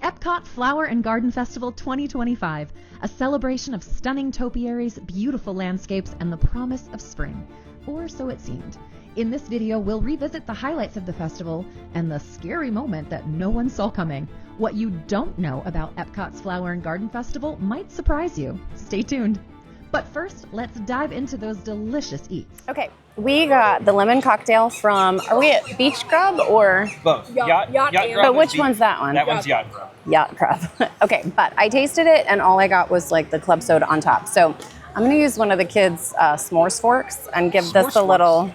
EPCOT Flower and Garden Festival 2025, a celebration of stunning topiaries, beautiful landscapes, and the promise of spring. Or so it seemed. In this video, we'll revisit the highlights of the festival and the scary moment that no one saw coming. What you don't know about EPCOT's Flower and Garden Festival might surprise you. Stay tuned. But first, let's dive into those delicious eats. Okay, we got the lemon cocktail from, are we at Beach Grub or? Both. Yacht Grub. But which one's that one? That one's Yacht Grub. Yacht Grub. Okay, but I tasted it and all I got was like the club soda on top. So I'm gonna use one of the kids' s'mores forks and give this a little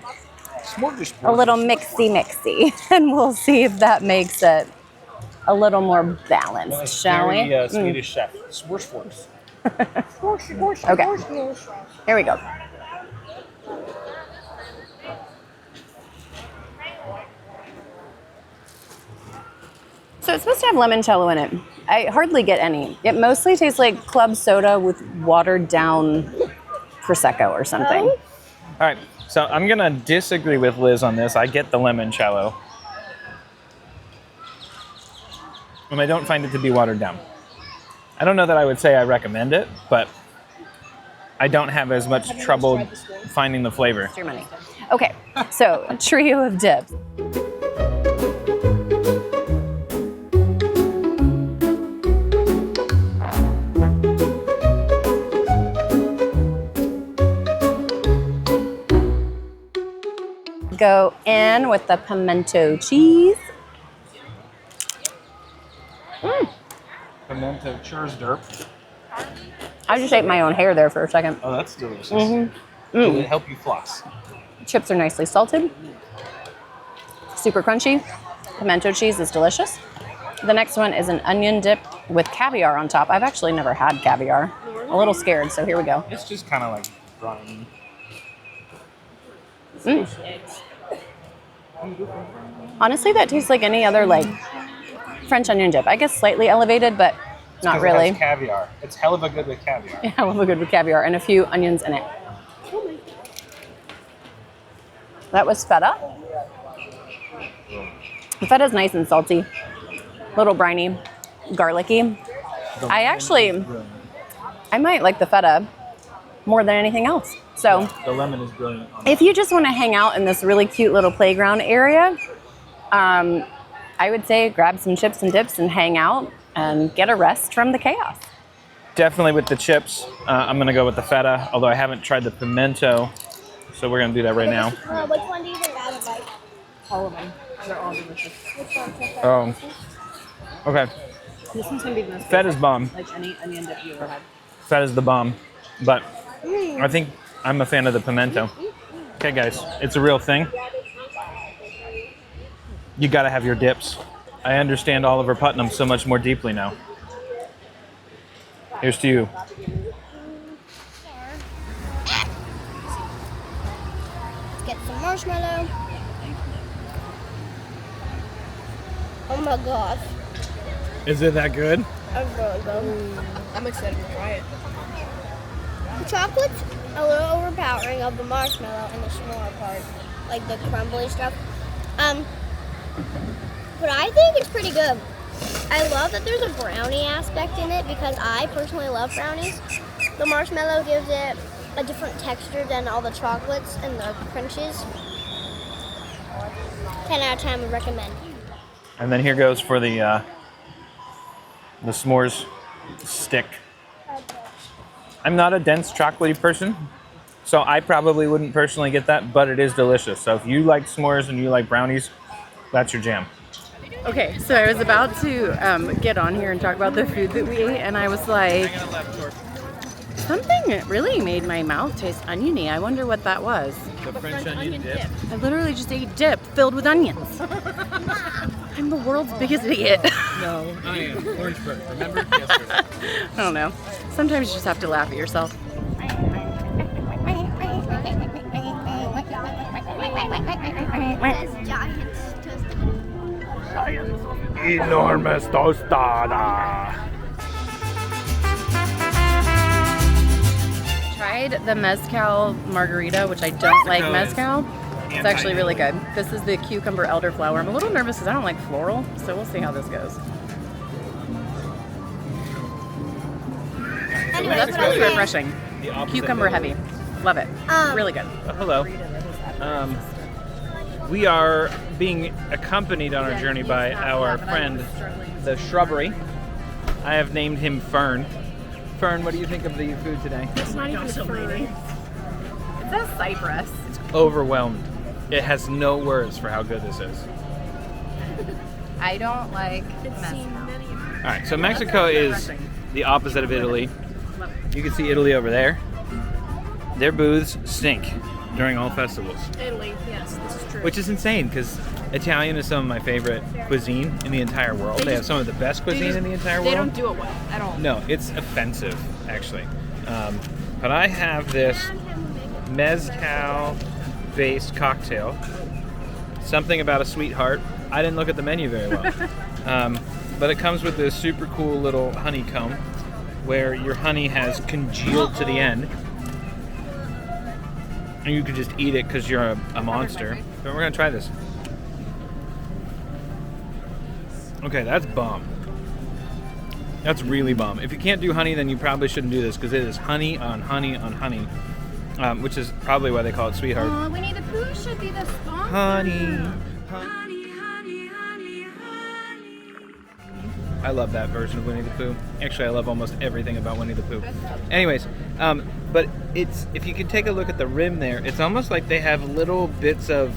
mixy, and we'll see if that makes it a little more balanced, shall we? Swedish chef. S'mores forks. Okay, here we go. So it's supposed to have limoncello in it. I hardly get any. It mostly tastes like club soda with watered down Prosecco or something. All right, so I'm gonna disagree with Liz on this. I get the limoncello. And I don't find it to be watered down. I don't know that I would say I recommend it, but I don't have as much trouble finding the flavor. It's your money. Okay, so a trio of dips. Go in with the pimento cheese. Pimento cheese derp. I just ate my own hair there for a second. Oh, that's delicious. Will it help you floss? Chips are nicely salted. Super crunchy. Pimento cheese is delicious. The next one is an onion dip with caviar on top. I've actually never had caviar. A little scared, so here we go. It's just kind of like brine. Honestly, that tastes like any other like French onion dip. I guess slightly elevated, but not really. It has caviar. It's hell of a good with caviar. Yeah, hell of a good with caviar and a few onions in it. That was feta. The feta's nice and salty, a little briny, garlicky. I might like the feta more than anything else. So the lemon is brilliant. If you just want to hang out in this really cute little playground area, I would say grab some chips and dips and hang out and get a rest from the chaos. Definitely with the chips. I'm going to go with the feta, although I haven't tried the pimento. So we're going to do that right now. Which one do you think I would like? All of them. They're all delicious. Okay. This one's going to be the most Feta's bomb. like any onion dip you ever had. Feta's the bomb. But I think I'm a fan of the pimento. Okay, guys, it's a real thing. You got to have your dips. I understand Oliver Putnam so much more deeply now. Here's to you. Let's get some marshmallow. Oh my gosh. Is it that good? That's really good. I'm excited to try it. The chocolate's a little overpowering of the marshmallow and the s'more part, like the crumbly stuff. But I think it's pretty good. I love that there's a brownie aspect in it because I personally love brownies. The marshmallow gives it a different texture than all the chocolates and the crunches. 10 out of 10 would recommend. And then here goes for the s'mores stick. I'm not a dense chocolatey person, so I probably wouldn't personally get that, but it is delicious. So if you like s'mores and you like brownies, that's your jam. Okay, so I was about to get on here and talk about the food that we ate, and I was like, something really made my mouth taste oniony. I wonder what that was. The French onion dip. I literally just ate dip filled with onions. I'm the world's biggest idiot. No, I am. Orangeburg, remember? Yesterday. I don't know. Sometimes you just have to laugh at yourself. Enormous tostada. Tried the mezcal margarita, which I don't like mezcal. It's actually really good. This is the cucumber elderflower. I'm a little nervous because I don't like floral, so we'll see how this goes. That's Mexico really is refreshing. the opposite Cucumber of Italy. heavy. Love it. Really good. Hello. We are being accompanied on our journey by our friend, the Shrubbery. I have named him Fern. Fern, what do you think of the food today? It's not even fern. It says cypress. Overwhelmed. It has no words for how good this is. I don't like mezcal. All right, so Mexico is the opposite of Italy. You can see Italy over there. Their booths stink during all festivals. Italy, yes, this is true. Which is insane because Italian is some of my favorite cuisine in the entire world. They have some of the best cuisine in the entire world. They don't do it well at all. No, it's offensive, actually. But I have this mezcal-based cocktail. Something about a sweetheart. I didn't look at the menu very well. But it comes with this super cool little honeycomb where your honey has congealed to the end. And you could just eat it because you're a monster. But we're going to try this. Okay, that's bomb. That's really bomb. If you can't do honey, then you probably shouldn't do this because it is honey on honey on honey, which is probably why they call it sweetheart. Winnie the Pooh should be the sponsor. Honey. I love that version of Winnie the Pooh. Actually, I love almost everything about Winnie the Pooh. Anyways, but it's, if you can take a look at the rim there, it's almost like they have little bits of,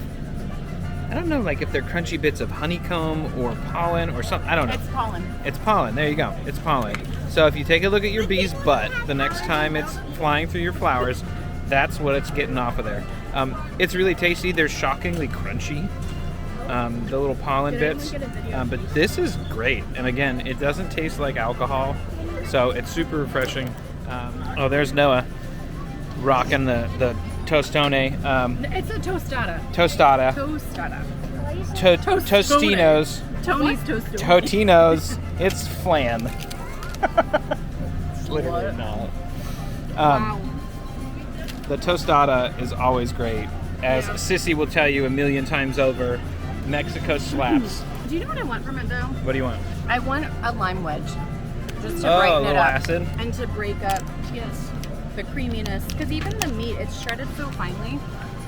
I don't know, like if they're crunchy bits of honeycomb or pollen or something. I don't know. It's pollen. It's pollen. There you go. It's pollen. So if you take a look at your bee's butt the next time it's flying through your flowers, that's what it's getting off of there. It's really tasty. They're shockingly crunchy. The little pollen bits. But this is great. And again, it doesn't taste like alcohol. So it's super refreshing. Oh, there's Noah rocking the Tostone. It's a tostada. Tostada. Tostada. Tostinos. Tony's Tostone. Totinos. It's flan. It's literally not. Wow. The tostada is always great. As Sissy will tell you a million times over, Mexico slaps. Do you know what I want from it though? What do you want? I want a lime wedge. Just to Oh, a brighten it little up. acid. And to break up the creaminess. Because even the meat, it's shredded so finely.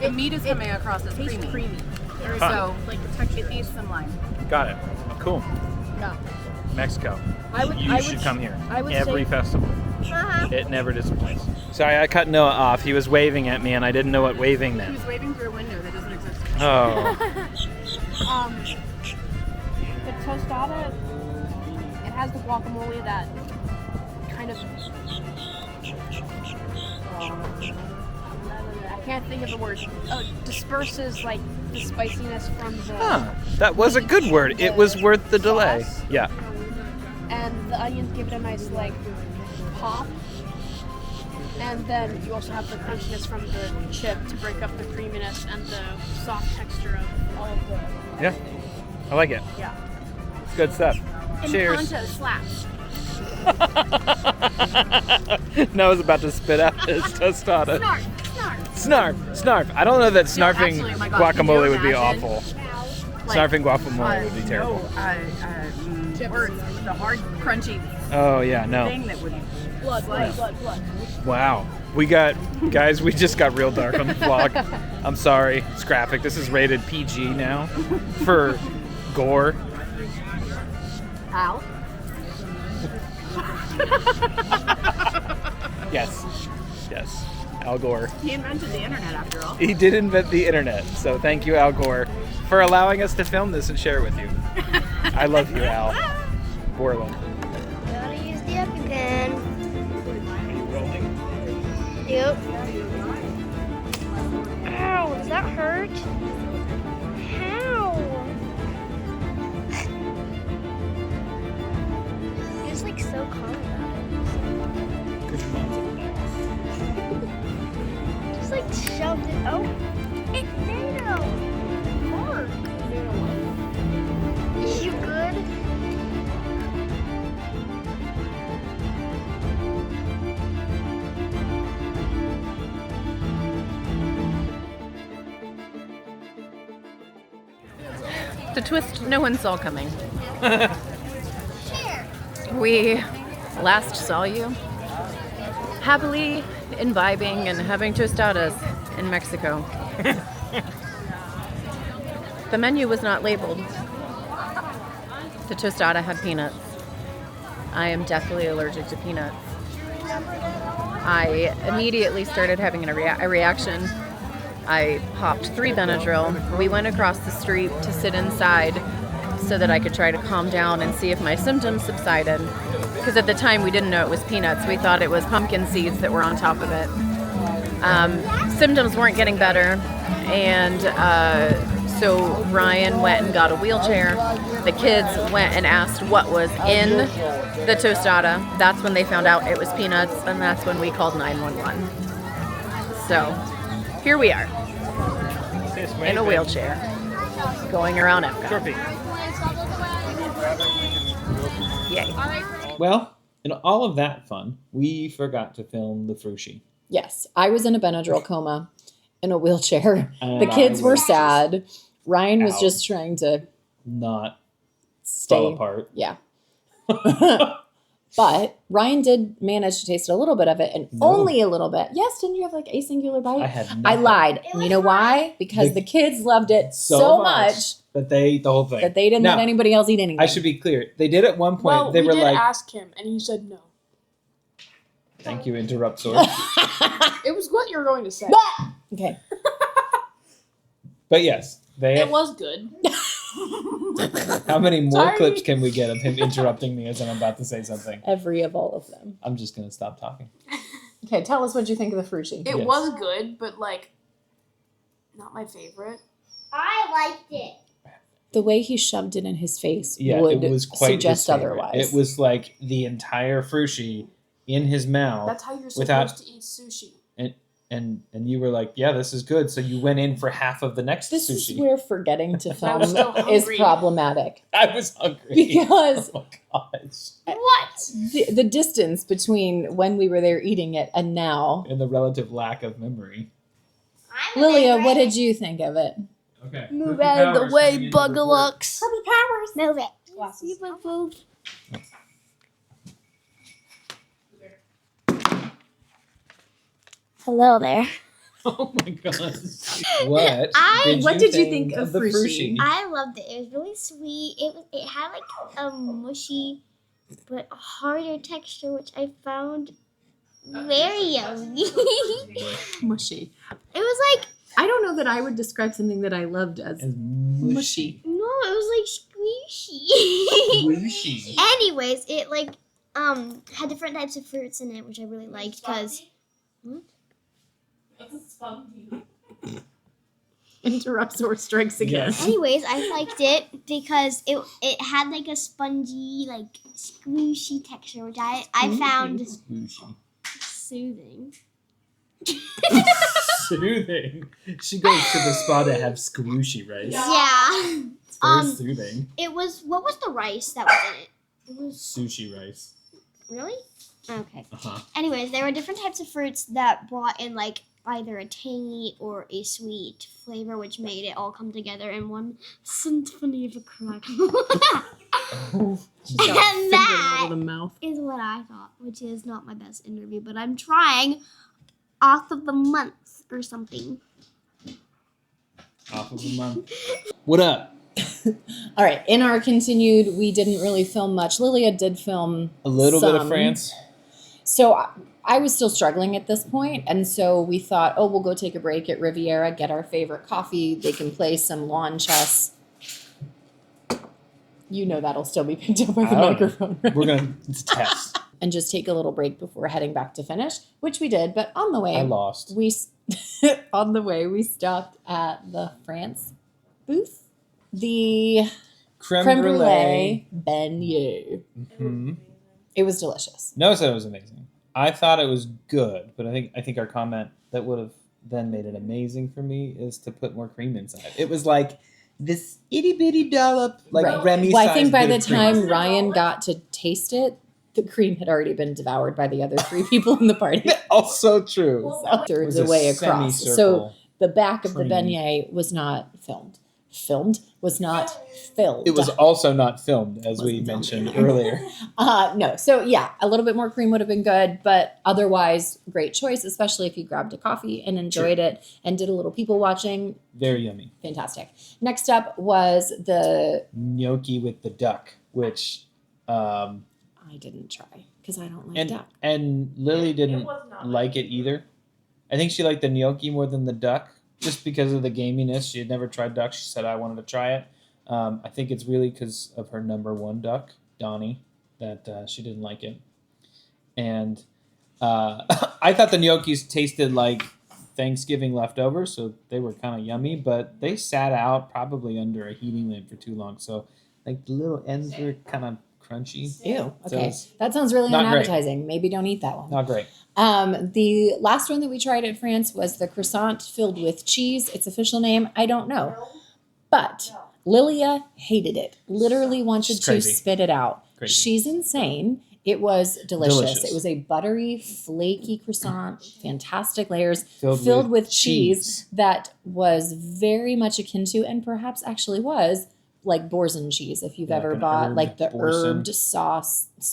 The meat is coming across as Tastes creamy. Or Fun. so, like the texture. It needs some lime. Got it. Cool. Yeah. Mexico. I would- you I should would- come here. I would Every say- festival. It never disappoints. Sorry, I cut Noah off. He was waving at me and I didn't know what waving He meant. was waving through a window that doesn't exist. Oh. The tostada, it has the guacamole that kind of. I can't think of the word. Oh, disperses like the spiciness from the. Huh. That was a good word. It was worth the delay. Sauce. Yeah. And the onions give it a nice like pop. And then you also have the crunchiness from the chip to break up the creaminess and the soft texture of all of the. Yeah. I like it. Yeah. It's good stuff. And Cheers. the slaps. Noah's about to spit out his tostada. Snarf. Snarf. I don't know that snarfing actually, oh my God, can guacamole you would be imagine? awful. Snarfing guacamole would be terrible. Words. The hard, crunchy Oh yeah, no. thing that would. Blood. Wow. We just got real dark on the vlog. I'm sorry. It's graphic. This is rated PG now for gore. Al. Yes. Al Gore. He invented the internet after all. He did invent the internet, so thank you, Al Gore, for allowing us to film this and share it with you. I love you, Al. Borland. Gotta use the EpiPen. Rolling. Yep. Ow, does that hurt? How? You're just like so calm about it. Good mom. Just like shoved it. Oh, it's NATO. Mark. You good? The twist no one saw coming. We last saw you happily imbibing and having tostadas in Mexico. The menu was not labeled. The tostada had peanuts. I am deathly allergic to peanuts. I immediately started having a reaction. I popped 3 Benadryl. We went across the street to sit inside so that I could try to calm down and see if my symptoms subsided. Because at the time we didn't know it was peanuts. We thought it was pumpkin seeds that were on top of it. Symptoms weren't getting better. And so Ryan went and got a wheelchair. The kids went and asked what was in the tostada. That's when they found out it was peanuts, and that's when we called 911. So here we are in a wheelchair going around EPCOT. Yay. Well, in all of that fun, we forgot to film the Frushi. Yes, I was in a Benadryl coma in a wheelchair. The kids were sad. Ryan was just trying to not stay fall apart. Yeah. But Ryan did manage to taste a little bit of it, and only a little bit. Yes, didn't you have like a singular bite? I had nothing. I lied. And you know why? Because the kids loved it so much that they ate the whole thing. that they didn't let anybody else eat anything. I should be clear. They did at one point. They were like, ask him, and he said no. Thank you, interrupt source. It was what you were going to say. Okay. But yes, It was good. How many more clips can we get of him interrupting me as I'm about to say something? Every of all of them. I'm just going to stop talking. Okay, tell us what you think of the Frushi. It was good, but like, not my favorite. I liked it. The way he shoved it in his face Yeah, would it was quite suggest his favorite. otherwise. It was like the entire Frushi in his mouth. That's how you're supposed without, to eat sushi. And you were like, yeah, this is good. So you went in for half of the next This sushi. is where forgetting to film still is hungry. problematic. I was hungry. Because oh my gosh. What? the distance between when we were there eating it and now. And the relative lack of memory. Lilia, what did you think of it? Okay. Move out of the way, Bugalux. Purple powers. Move it. Hello there. Oh my gosh. What? What did you think of the Frushi? I loved it. It was really sweet. It had like a mushy but harder texture, which I found very yummy. Mushy. It was like, I don't know that I would describe something that I loved as mushy. no, it was like squishy. Squishy. Anyways, it like had different types of fruits in it, which I really liked because Interrupts or strikes again. Yes. anyways, I liked it because it had like a spongy, like squishy texture, which I found Squishy. soothing. Soothing. She goes to the spa to have squishy rice. Yeah. It's very soothing. It was, what was the rice that was in it? It was, Sushi rice. really? Okay. Uh-huh. Anyways, there were different types of fruits that brought in like either a tangy or a sweet flavor, which made it all come together in one symphony of a crackle. She's got And a that finger in the mouth. is what I thought, which is not my best interview, but I'm trying off of the month or something. Off of the month. What up? All right. In our continued, we didn't really film much. Lilia did film A little bit of some. France. So I was still struggling at this point, and so we thought, oh, we'll go take a break at Riviera, get our favorite coffee. They can play some lawn chess. You know that'll still be picked up by the microphone. Right? We're going to test. And just take a little break before heading back to finish, which we did. But on the way, I lost. we stopped at the France booth, the creme brulee beignet. Mm-hmm. It was delicious. Noah said it was amazing. I thought it was good, but I think our comment that would have then made it amazing for me is to put more cream inside. It was like this itty bitty dollop, like Right. Remy. Well, I think by bit the of cream. time Ryan got to taste it, the cream had already been devoured by the other 3 people in the party. Also true. So thirds It was a away across. So semicircle the back of the cream. beignet was not filmed. filmed, was not filled. It was also not filmed, as we mentioned earlier. No. So yeah, a little bit more cream would have been good, but otherwise great choice, especially if you grabbed a coffee and enjoyed it and did a little people watching. Very yummy. Fantastic. Next up was the gnocchi with the duck, which I didn't try because I don't like duck. And Lily didn't like it either. I think she liked the gnocchi more than the duck, just because of the gaminess. She had never tried duck. She said, I wanted to try it. I think it's really because of her number one duck, Donnie, that she didn't like it. And I thought the gnocchis tasted like Thanksgiving leftovers, so they were kind of yummy, but they sat out probably under a heating lamp for too long. So like the little ends were kind of crunchy. Ew. Okay. So that sounds really not unappetizing. Great. Maybe don't eat that one. Not great. The last one that we tried at France was the croissant filled with cheese. Its official name, I don't know. But Lilia hated it. Literally wanted to spit it out. Crazy. She's insane. It was delicious. It was a buttery, flaky croissant, fantastic layers, filled with cheese that was very much akin to, and perhaps actually was, like Boursin cheese, if you've ever bought like the herbed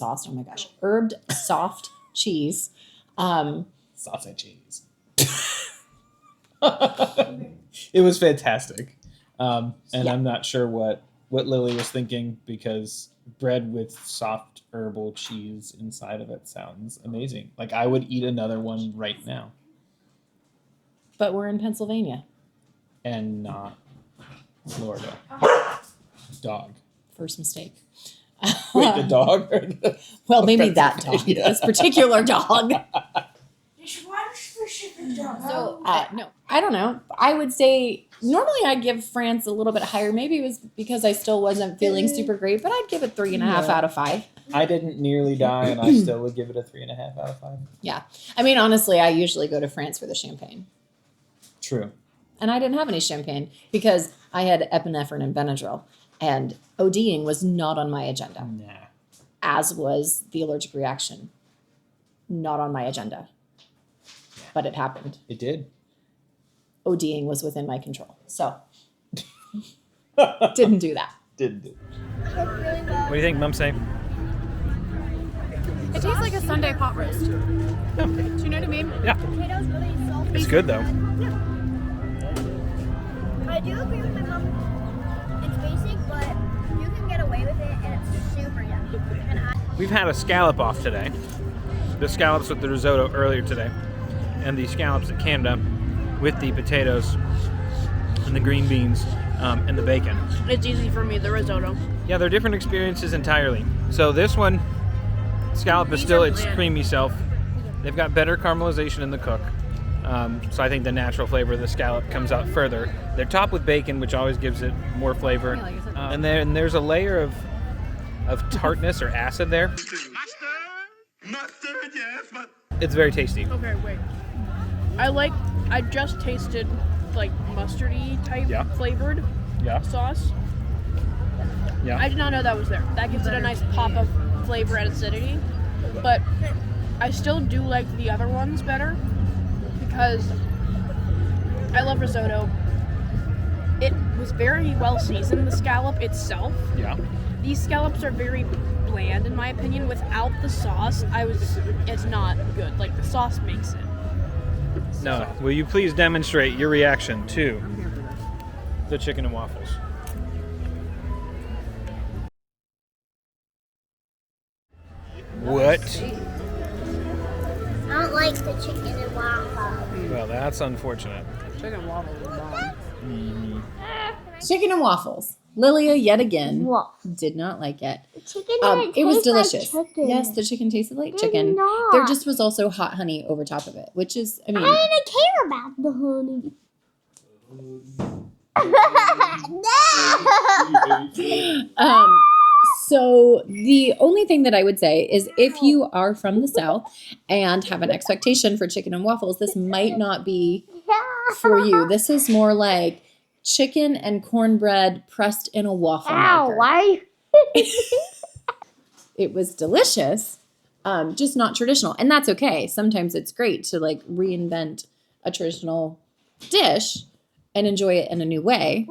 oh my gosh, herbed soft cheese. Sausage cheese. It was fantastic. And I'm not sure what Lily was thinking, because bread with soft herbal cheese inside of it sounds amazing. Like I would eat another one right now. But we're in Pennsylvania. And not Florida. Dog. First mistake. Wait, the dog? Well, maybe that dog. Yeah. This particular dog. So, no, I don't know. I would say normally I'd give France a little bit higher. Maybe it was because I still wasn't feeling super great, but I'd give it 3.5 out of 5. I didn't nearly die, and I still would give it a 3.5 out of 5. Yeah. I mean, honestly, I usually go to France for the champagne. True. And I didn't have any champagne because I had epinephrine and Benadryl, and ODing was not on my agenda. Nah. As was the allergic reaction. Not on my agenda. But it happened. It did. ODing was within my control. So, didn't do that. Didn't do. What do you think, Mum say? It tastes like a Sunday pot roast. Do you know what I mean? Yeah. Potatoes really salty. It's good though. I do agree with my mom. It's basic, but you can get away with it, and it's super yummy. And We've had a scallop off today. The scallops with the risotto earlier today. And the scallops at Canada with the potatoes and the green beans and the bacon. It's easy for me, the risotto. Yeah, they're different experiences entirely. So this one, scallop is still its creamy self. They've got better caramelization in the cook. So I think the natural flavor of the scallop comes out further. They're topped with bacon, which always gives it more flavor. And then there's a layer of tartness or acid there. It's very tasty. Okay, wait. I just tasted like mustardy type flavored sauce. Yeah. I did not know that was there. That gives it a nice pop of flavor and acidity. But I still do like the other ones better because I love risotto. It was very well seasoned, the scallop itself. Yeah. These scallops are very bland in my opinion. Without the sauce, it's not good. Like the sauce makes it. No. Will you please demonstrate your reaction to the chicken and waffles? What? I don't like the chicken and waffles. Well, that's unfortunate. Chicken waffles is bomb. Chicken and waffles. Lilia, yet again, What? did not like it. The chicken didn't It was taste like delicious. chicken. Yes, the chicken tasted like Did chicken. not. There just was also hot honey over top of it, which is, I mean, I didn't care about the honey. No. so the only thing that I would say is if you are from the South and have an expectation for chicken and waffles, this might not be for you. This is more like chicken and cornbread pressed in a waffle maker. Why? It was delicious, just not traditional. And that's okay. Sometimes it's great to like reinvent a traditional dish and enjoy it in a new way.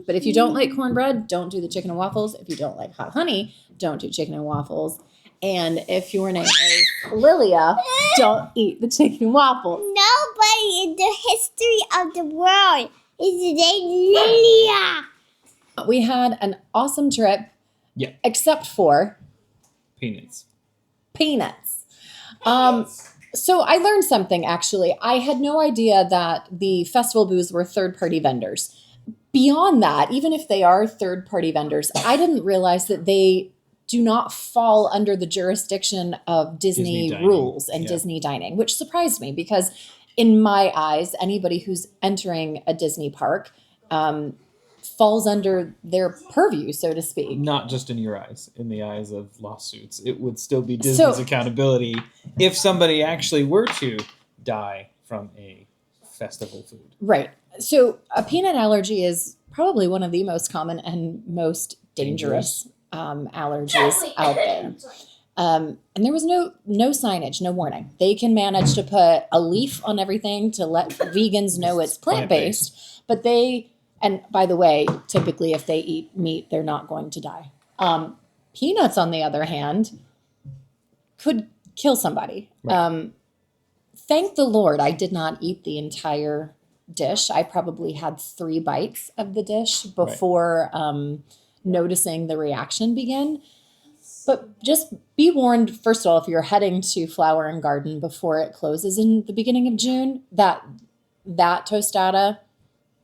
But if you don't like cornbread, don't do the chicken and waffles. If you don't like hot honey, don't do chicken and waffles. And if your name is Lilia, don't eat the chicken and waffles. Nobody in the history of the world is named Lilia. We had an awesome trip. Yeah. Except for Peanuts. So I learned something, actually. I had no idea that the festival booths were third-party vendors. Beyond that, even if they are third-party vendors, I didn't realize that they do not fall under the jurisdiction of Disney Disney dining. rules and Yeah. Disney dining, which surprised me because in my eyes, anybody who's entering a Disney park falls under their purview, so to speak. Not just in your eyes, in the eyes of lawsuits. It would still be Disney's accountability if somebody actually were to die from a festival food. Right. So a peanut allergy is probably one of the most common and most dangerous allergies out there. And there was no signage, no warning. They can manage to put a leaf on everything to let vegans know it's plant-based, but and by the way, typically if they eat meat, they're not going to die. Peanuts, on the other hand, could kill somebody. Right. Thank the Lord I did not eat the entire dish. I probably had 3 bites of the dish before noticing the reaction begin. But just be warned, first of all, if you're heading to Flower and Garden before it closes in the beginning of June, that tostada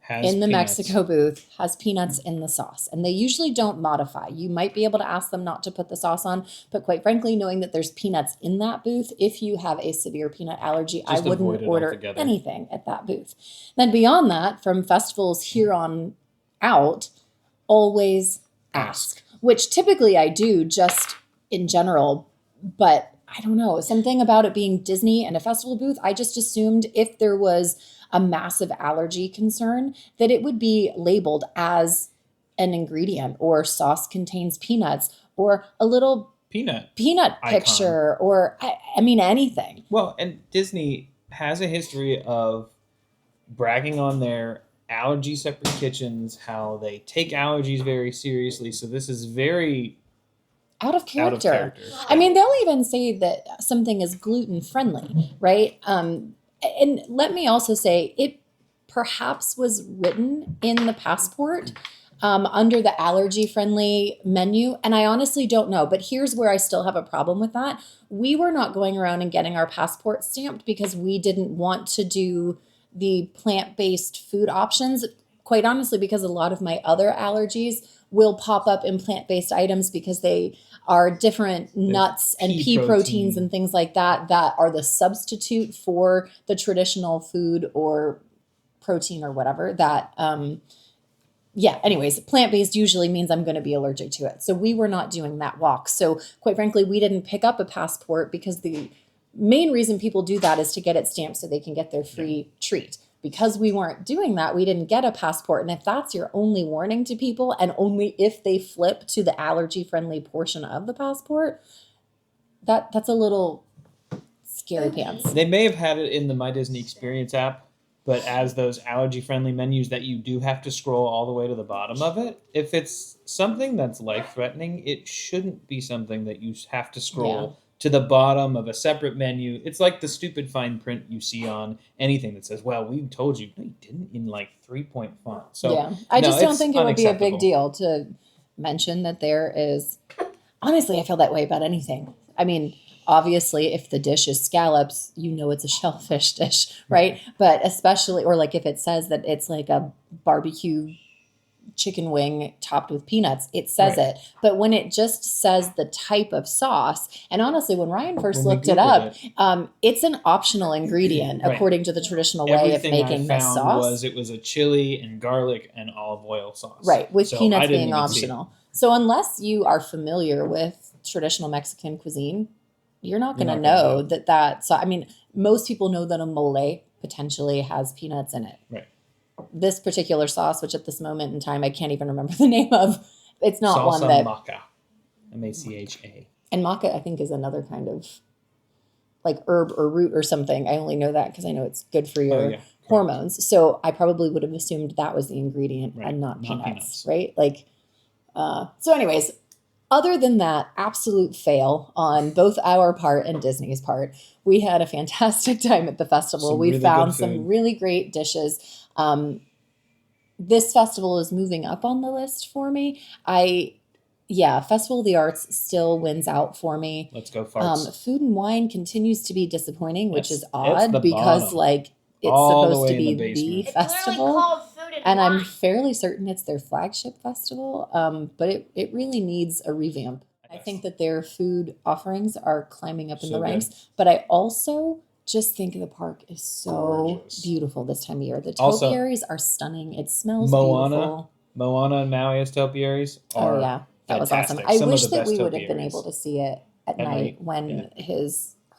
in the peanuts. Mexico booth has peanuts in the sauce. And they usually don't modify. You might be able to ask them not to put the sauce on, but quite frankly, knowing that there's peanuts in that booth, if you have a severe peanut allergy, Just I wouldn't avoid it order altogether. anything at that booth. Then beyond that, from festivals here on out, always ask. Which typically I do just in general, but I don't know, something about it being Disney and a festival booth, I just assumed if there was a massive allergy concern that it would be labeled as an ingredient or sauce contains peanuts or a little Peanut icon. picture or I mean anything. Well, and Disney has a history of bragging on their allergy separate kitchens, how they take allergies very seriously. So this is very Out of character. I mean, they'll even say that something is gluten friendly, right? And let me also say, it perhaps was written in the passport under the allergy friendly menu. And I honestly don't know, but here's where I still have a problem with that. We were not going around and getting our passport stamped because we didn't want to do the plant-based food options, quite honestly, because a lot of my other allergies will pop up in plant-based items because they are different nuts and pea proteins and things like that are the substitute for the traditional food or protein or whatever that, anyways, plant-based usually means I'm going to be allergic to it. So we were not doing that walk. So quite frankly, we didn't pick up a passport because the main reason people do that is to get it stamped so they can get their free treat. Because we weren't doing that, we didn't get a passport. And if that's your only warning to people, and only if they flip to the allergy-friendly portion of the passport, that's a little scary pants. They may have had it in the My Disney Experience app, but as those allergy-friendly menus that you do have to scroll all the way to the bottom of it, if it's something that's life-threatening, it shouldn't be something that you have to scroll to the bottom of a separate menu. It's like the stupid fine print you see on anything that says, well, we told you. No, you didn't, in like 3-point font. So I just don't think it would be a unacceptable. big deal to mention that there is, honestly, I feel that way about anything. I mean, obviously, if the dish is scallops, you know it's a shellfish dish, right? But especially, or like if it says that it's like a barbecue chicken wing topped with peanuts, it says it. But when it just says the type of sauce, and honestly, when Ryan first looked it up, it's an optional ingredient according to the traditional way of making this sauce. It was a chili and garlic and olive oil sauce. Right, with peanuts being optional. So unless you are familiar with traditional Mexican cuisine, you're not going to know that. So, I mean, most people know that a mole potentially has peanuts in it. Right. This particular sauce, which at this moment in time I can't even remember the name of, it's not Salsa one that maca, M-A-C-H-A. And maca, I think, is another kind of like herb or root or something. I only know that because I know it's good for your hormones. So I probably would have assumed that was the ingredient Right, and not not peanuts, peanuts. right? Like, so anyways, other than that, absolute fail on both our part and Disney's part. We had a fantastic time at the festival. Some We really found good some food. really great dishes. This festival is moving up on the list for me. Festival of the Arts still wins out for me. Let's go farts. Food and Wine continues to be disappointing, which It's is odd the because bottom. like it's All the supposed to way in be the basement. the It's literally festival. called Food And I'm Wine. fairly certain it's their flagship festival, but it really needs a revamp. I think that their food offerings are climbing up in So the good. ranks, but I also just think the park is so Gorgeous. beautiful this time of year. The Also, topiaries are stunning. It smells Moana, beautiful. Moana and Maui as topiaries are Oh yeah, that was awesome. fantastic. I Some wish of the that best we would have been topiaries. able to see it at At night night, when yeah.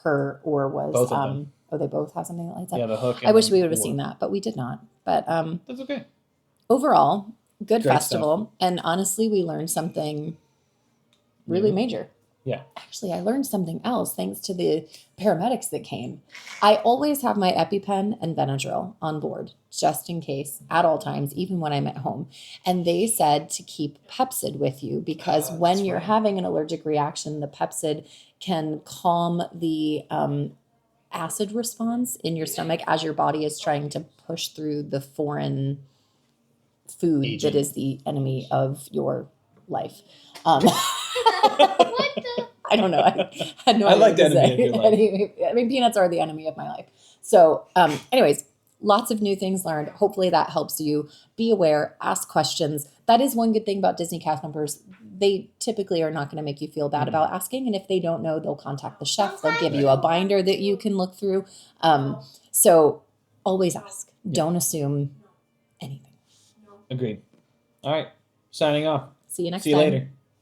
her oar was. Both of them. Oh, they both have something that lights up. Yeah, the hook. I wish we would have seen that, but we did not. But That's okay. overall, good Great festival. And honestly, we learned something really Mhm. major. Yeah. Actually, I learned something else thanks to the paramedics that came. I always have my EpiPen and Benadryl on board, just in case, at all times, even when I'm at home. And they said to keep Pepsid with you because when that's you're right. having an allergic reaction, the Pepsid can calm the acid response in your stomach as your body is trying to push through the foreign food Agent. that is the enemy of your life. What the? I don't know. I had no I idea like what the to enemy say. of your life. I mean, peanuts are the enemy of my life. So, anyways, lots of new things learned. Hopefully that helps you. Be aware, ask questions. That is one good thing about Disney cast members. They typically are not going to make you feel bad about asking. And if they don't know, they'll contact the chef. They'll give you a binder that you can look through. So always ask. Don't assume anything. Agreed. All right. Signing off. See you next See you time. later.